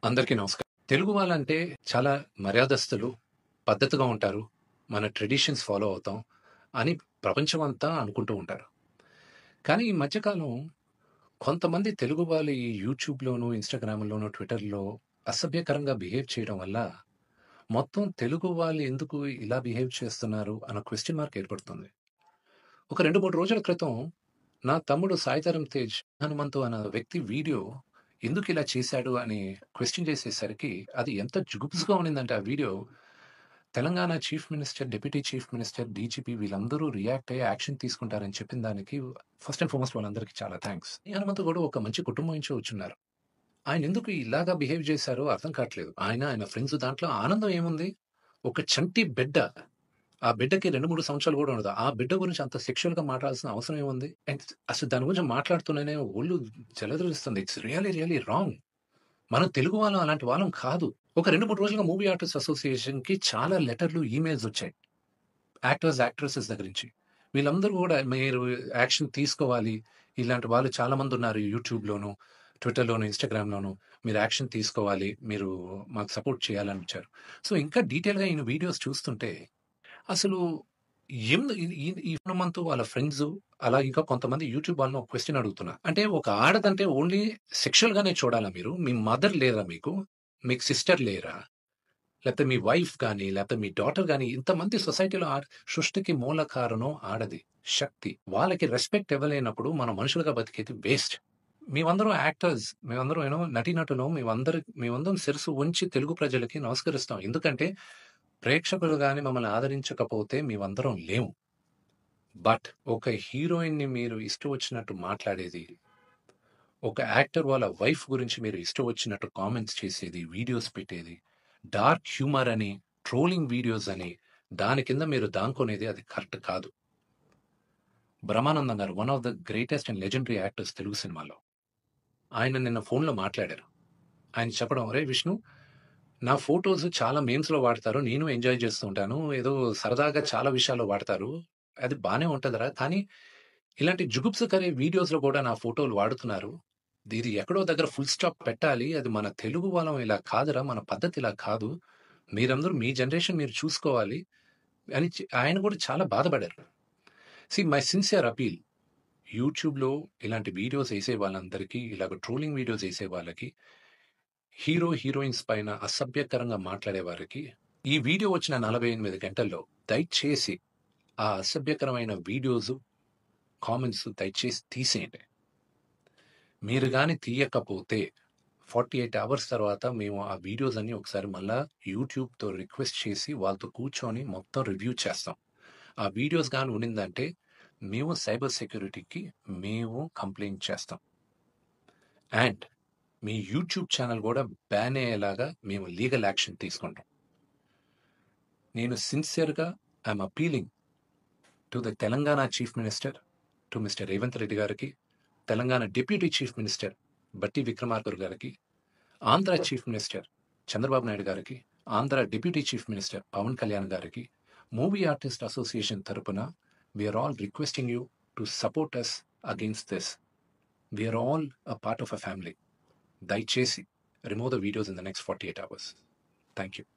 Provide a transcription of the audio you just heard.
అందరికీ నమస్కారం. తెలుగు వాళ్ళంటే చాలా మర్యాదస్తులు, పద్ధతిగా ఉంటారు. మన ట్రెడిషన్స్ ఫాలో అవుతాం అని ప్రపంచమంతా అనుకుంటూ ఉంటారు. కానీ ఈ మధ్య కాలం కొంతమంది తెలుగు వాళ్ళు ఈ యూట్యూబ్‌లోను, ఇన్‌స్టాగ్రామ్‌లోను, ట్విట్టర్‌లో అసభ్యకరంగా బిహేవ్ చేయడం వల్ల మొత్తం తెలుగు వాళ్ళు ఎందుకు ఇలా బిహేవ్ చేస్తున్నారు అన్న క్వెషన్ మార్క్ ఏర్పడుతుంది. ఒక 2, 3 రోజుల క్రితం నా తమ్ముడు 'సాయిధరమ్ తేజ్' హనుమంతు అన్న వ్యక్తి వీడియో ఎందుకిలా చేశాడు అని క్వెషన్ చేసేసరికి అది ఎంత జుగుప్సగా ఉండిందంటే ఆ video Telangana chief minister, deputy chief minister, DGP వీళ్ళందరూ రియాక్ట్ అయ్యి యాక్షన్ తీసుకుంటారని చెప్పిన దానికి ఫస్ట్ అండ్ ఫార్మోస్ట్ వాళ్ళందరికీ చాలా థాంక్స్. ఈ హనుమంతు గూడా ఒక మంచి కుటుంబం నుంచి వచ్చున్నారు. ఆయనెందుకు ఇలాగా బిహేవ్ చేశారో అర్థం కాట్లేదు. ఆయన ఫ్రెండ్స్ దాంట్లో ఆనందం ఏముంది? ఒక చంటి బిడ్డ. ఆ బిడ్డకి 2, 3 సంవత్సరాలు గూడా ఉండదు. ఆ బిడ్డ గురించి అంత సెక్సువల్‌గా మాట్లాడాల్సిన అవసరం ఏముంది? అండ్ అసలు దాని గురించి మాట్లాడుతూనే ఒళ్ళు జలదరిస్తుంది. It's really, really wrong. మనం తెలుగు వాళ్ళం అలాంటి వాళ్ళం కాదు. ఒక 2, 3 రోజులుగా మూవీ ఆర్టిస్ట్ అసోసియేషన్‌కి చాలా లెటర్‌లు, ఈమెయిల్స్ వచ్చాయి. యాక్టర్స్, యాక్ట్రెసెస్ దగ్గర నుంచి. వీళ్ళందరూ గూడా మీరు యాక్షన్ తీసుకోవాలి. ఇలాంటి వాళ్ళు చాలా మందున్నారు యూట్యూబ్‌లోను, ట్విట్టర్‌లోను, ఇన్‌స్టాగ్రామ్‌లోను. మీరు యాక్షన్ తీసుకోవాలి. మీరు మాకు సపోర్ట్ చేయాలని వచ్చారు. సో, ఇంకా డీటెయిల్‌గా ఈయన వీడియోస్ చూస్తుంటే అసలు ఈ హనుమంతు వాళ్ళ ఫ్రెండ్సు, అలా ఇంకా కొంతమంది యూట్యూబ్ వాళ్ళని ఒక క్వెషన్ అడుగుతున్నా. అంటే ఒక ఆడదంటే ఓన్లీ సెక్షువల్‌గానే చూడాలా మీరు? మీ మదర్ లేరా మీకు? మీకు సిస్టర్ లేరా? లేతే మీ వైఫ్ గాని, లేతే మీ డాటర్ గాని ఇంతమంది సొసైటీలో సృష్టికి మూల కారణం ఆడది. శక్తి. వాళ్ళకి రెస్పెక్ట్ ఇవ్వలేనప్పుడు మనం మనుషులుగా బతికేది వేస్ట్. మేమందరం యాక్టర్స్. మేమందరం నటీనటులం. మేమందరం శిరస్సు వంచి తెలుగు ప్రజలకి నమస్కరిస్తాం. ఎందుకంటే ప్రేక్షకులు గాని మమ్మల్ని ఆదరించకపోతే మేమందరం లేము. బట్ ఒక హీరోయిన్‌ని మీరు ఇష్టం వచ్చినట్టు మాట్లాడేది, ఒక యాక్టర్ వాళ్ళ వైఫ్ గురించి మీరు ఇష్టం వచ్చినట్టు కామెంట్స్ చేసేది, వీడియోస్ పెట్టేది, డార్క్ హ్యూమర్ అని, ట్రోలింగ్ వీడియోస్ అని, దాని కింద మీరు దాంకునేది అది కరెక్ట్ కాదు. బ్రహ్మానందం గారు one of the greatest and legendary actors Telugu సినిమాలో. ఆయన నిన్న ఫోన్‌లో మాట్లాడారు. ఆయన చెప్పడం, "అరేయ్ విష్ణు, నా ఫోటోస్ చాలా మీమ్స్‌లో వాడతారు. నేను ఎంజాయ్ చేస్తూ ఉంటాను. ఏదో సరదాగా చాలా విషయాల్లో వాడతారు. అది బానే ఉంటదిరా. కానీ ఇలాంటి జుగుప్సకర వీడియోస్‌లో కూడా నా ఫోటోలు వాడుతున్నారు. ఇది ఎక్కడో దగ్గర ఫుల్ స్టాప్ పెట్టాలి. అది మన తెలుగు వాళ్ళం ఇలా కాదురా! మన పద్ధతి ఇలా కాదు. మీరందరూ మీ జనరేషన్ మీరు చూసుకోవాలి" అని ఆయన కూడా చాలా బాధపడారు. మై సిన్సియర్ అపీల్ యూట్యూబ్‌లో ఇలాంటి వీడియోస్ ఏసే వాళ్ళందరికీ, ఇలాగ ట్రోలింగ్ వీడియోస్ ఏసే వాళ్ళకి, హీరో, హీరోయిన్స్ పైన అసభ్యకరంగా మాట్లాడే వారికి, ఈ వీడియో వచ్చిన 48 గంటల్లో దయచేసి ఆ అసభ్యకరమైన వీడియోసు, కామెంట్స్ దయచేసి తీసేయండి. మీరు గాని తీయకపోతే 48 అవర్స్ తర్వాత మేము ఆ వీడియోస్ అన్నీ ఒకసారి మళ్ళా యూట్యూబ్‌తో రిక్వెస్ట్ చేసి వాళ్ళతో కూర్చొని మొత్తం రివ్యూ చేస్తాం. ఆ వీడియోస్ గాని ఉండిందంటే మేము సైబర్ సెక్యూరిటీకి కంప్లెయింట్ చేస్తాం. అండ్ మీ యూట్యూబ్ ఛానెల్ గూడా బ్యాన్ అయ్యేలాగా మేము లీగల్ యాక్షన్ తీసుకుంటాం. నేను సిన్సియర్‌గా I'm appealing to the Telangana chief minister, to mister Revanth Reddy గారికి, Telangana deputy chief minister Bhatti Vikramarka గారికి, ఆంధ్ర చీఫ్ మినిస్టర్ చంద్రబాబు నాయుడు గారికి, Andhra deputy chief minister Pawan Kalyan గారికి, మూవీ ఆర్టిస్ట్ అసోసియేషన్ తరపున we are all requesting you to support us against this. We are all a part of a family. దయచేసి remove the videos in the next 48 hours. Thank you.